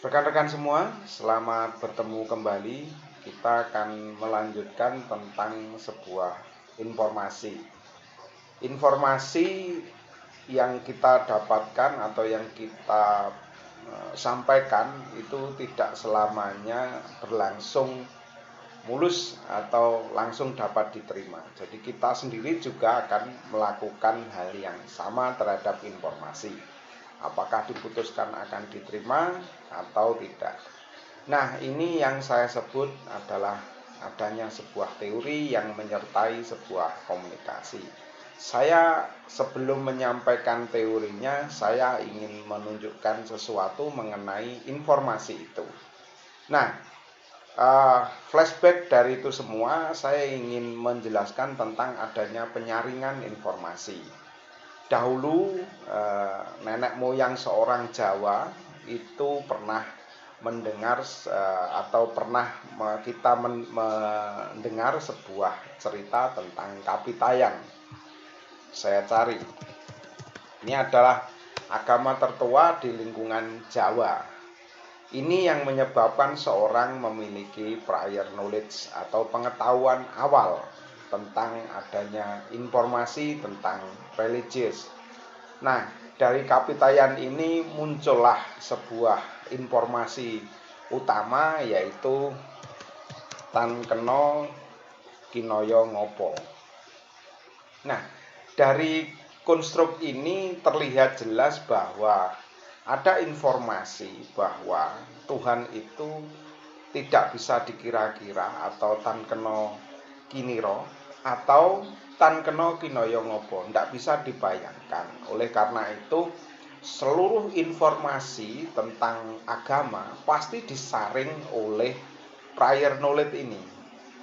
Rekan-rekan semua, selamat bertemu kembali. Kita akan melanjutkan tentang sebuah informasi. Informasi yang kita dapatkan atau yang kita sampaikan itu tidak selamanya berlangsung mulus atau langsung dapat diterima. Jadi kita sendiri juga akan melakukan hal yang sama terhadap informasi. Apakah diputuskan akan diterima atau tidak. Nah, ini yang saya sebut adalah adanya sebuah teori yang menyertai sebuah komunikasi. Saya sebelum menyampaikan teorinya, saya ingin menunjukkan sesuatu mengenai informasi itu. Nah, flashback dari itu semua, saya ingin menjelaskan tentang adanya penyaringan informasi. Dahulu nenek moyang seorang Jawa itu pernah mendengar atau pernah kita mendengar sebuah cerita tentang Kapitayan. Saya cari. Ini adalah agama tertua di lingkungan Jawa. Ini yang menyebabkan seorang memiliki prior knowledge atau pengetahuan awal tentang adanya informasi tentang religius. Nah, dari Kapitayan ini muncullah sebuah informasi utama, yaitu tan kena kinaya ngapa. Nah, dari konstruk ini terlihat jelas bahwa ada informasi bahwa Tuhan itu tidak bisa dikira-kira atau tan kena kinira atau tan kena kinaya ngapa, tidak bisa dibayangkan. Oleh karena itu, seluruh informasi tentang agama pasti disaring oleh prior knowledge ini.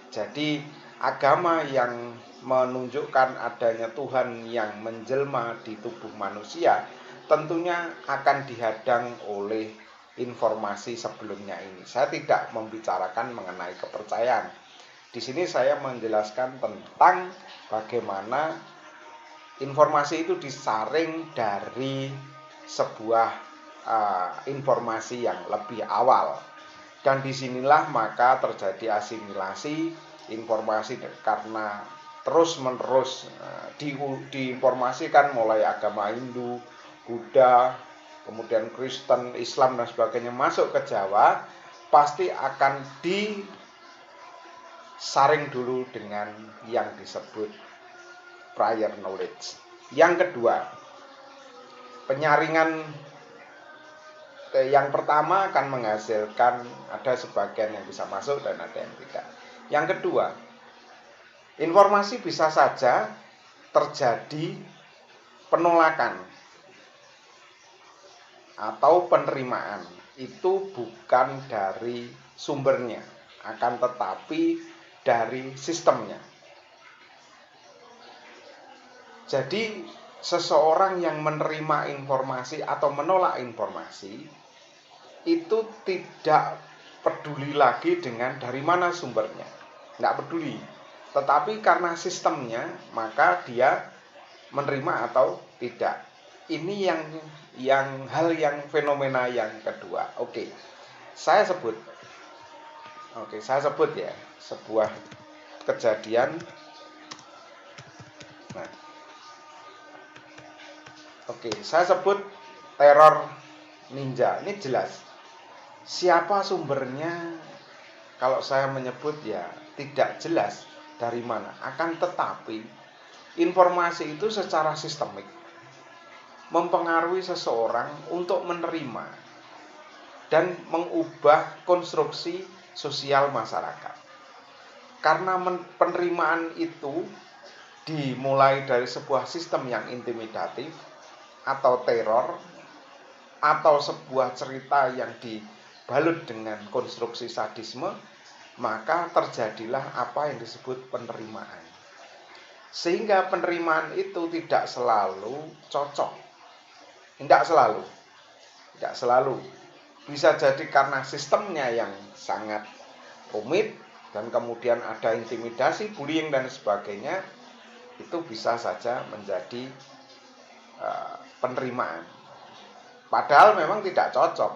Jadi agama yang menunjukkan adanya Tuhan yang menjelma di tubuh manusia tentunya akan dihadang oleh informasi sebelumnya ini. Saya tidak membicarakan mengenai kepercayaan. Di sini saya menjelaskan tentang bagaimana informasi itu disaring dari sebuah informasi yang lebih awal. Dan disinilah maka terjadi asimilasi informasi karena terus-menerus diinformasikan mulai agama Hindu, Buddha, kemudian Kristen, Islam dan sebagainya masuk ke Jawa, pasti akan disaring dulu dengan yang disebut prior knowledge. Yang kedua, penyaringan yang pertama akan menghasilkan ada sebagian yang bisa masuk dan ada yang tidak. Yang kedua, informasi bisa saja terjadi penolakan atau penerimaan. Itu bukan dari sumbernya, akan tetapi dari sistemnya. Jadi seseorang yang menerima informasi atau menolak informasi itu tidak peduli lagi dengan dari mana sumbernya, tidak peduli. Tetapi karena sistemnya, maka dia menerima atau tidak. Ini hal yang fenomena yang kedua. Saya sebut ya sebuah kejadian. Saya sebut teror ninja. Ini jelas. Siapa sumbernya? Kalau saya menyebut ya tidak jelas dari mana. Akan tetapi informasi itu secara sistemik mempengaruhi seseorang untuk menerima dan mengubah konstruksi sosial masyarakat. Karena penerimaan itu dimulai dari sebuah sistem yang intimidatif atau teror atau sebuah cerita yang dibalut dengan konstruksi sadisme, maka terjadilah apa yang disebut penerimaan. Sehingga penerimaan itu tidak selalu cocok. Tidak selalu. Bisa jadi karena sistemnya yang sangat rumit dan kemudian ada intimidasi, bullying dan sebagainya, itu bisa saja menjadi penerimaan. Padahal memang tidak cocok.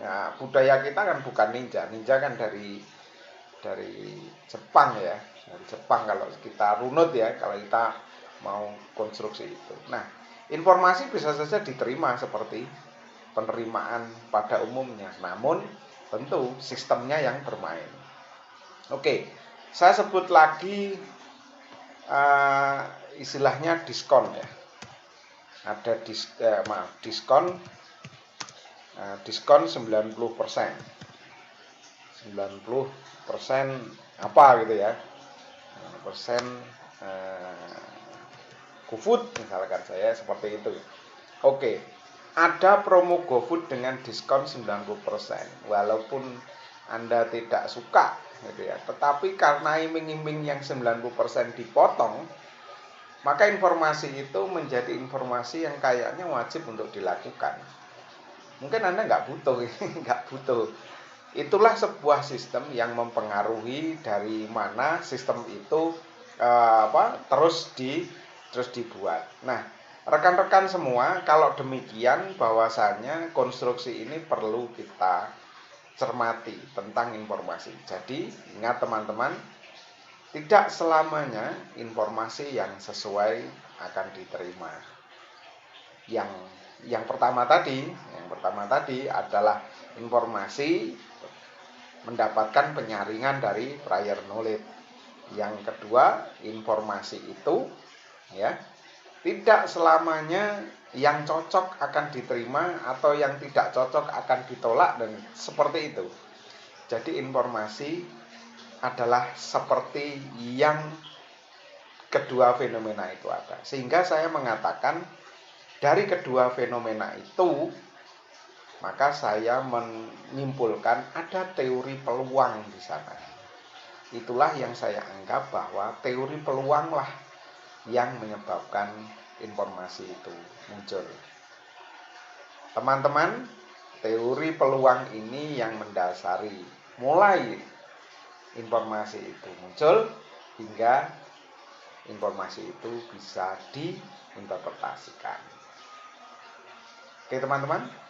Nah, budaya kita kan bukan ninja. Ninja kan dari Jepang ya. Dari Jepang kalau kita runut ya, kalau kita mau konstruksi itu. Nah, informasi bisa saja diterima seperti penerimaan pada umumnya. Namun tentu sistemnya yang bermain. Oke, saya sebut lagi istilahnya diskon ya. Ada diskon 90%. 90% apa gitu ya. Persen GoFood misalkan saya seperti itu. Oke. Ada promo GoFood dengan diskon 90%. Walaupun Anda tidak suka gitu ya. Tetapi karena iming-iming yang 90% dipotong, maka informasi itu menjadi informasi yang kayaknya wajib untuk dilakukan. Mungkin Anda nggak butuh, nggak butuh. Itulah sebuah sistem yang mempengaruhi dari mana sistem itu terus dibuat. Nah, rekan-rekan semua, kalau demikian bahwasannya konstruksi ini perlu kita cermati tentang informasi. Jadi, ingat teman-teman, tidak selamanya informasi yang sesuai akan diterima. Yang pertama tadi adalah informasi mendapatkan penyaringan dari prior knowledge. Yang kedua, informasi itu ya tidak selamanya yang cocok akan diterima atau yang tidak cocok akan ditolak dan seperti itu. Jadi informasi adalah seperti yang kedua fenomena itu ada. Sehingga saya mengatakan dari kedua fenomena itu maka saya menyimpulkan ada teori peluang di sana. Itulah yang saya anggap bahwa teori peluanglah yang menyebabkan informasi itu muncul. Teman-teman, teori peluang ini yang mendasari mulai informasi itu muncul hingga informasi itu bisa diinterpretasikan. Oke teman-teman.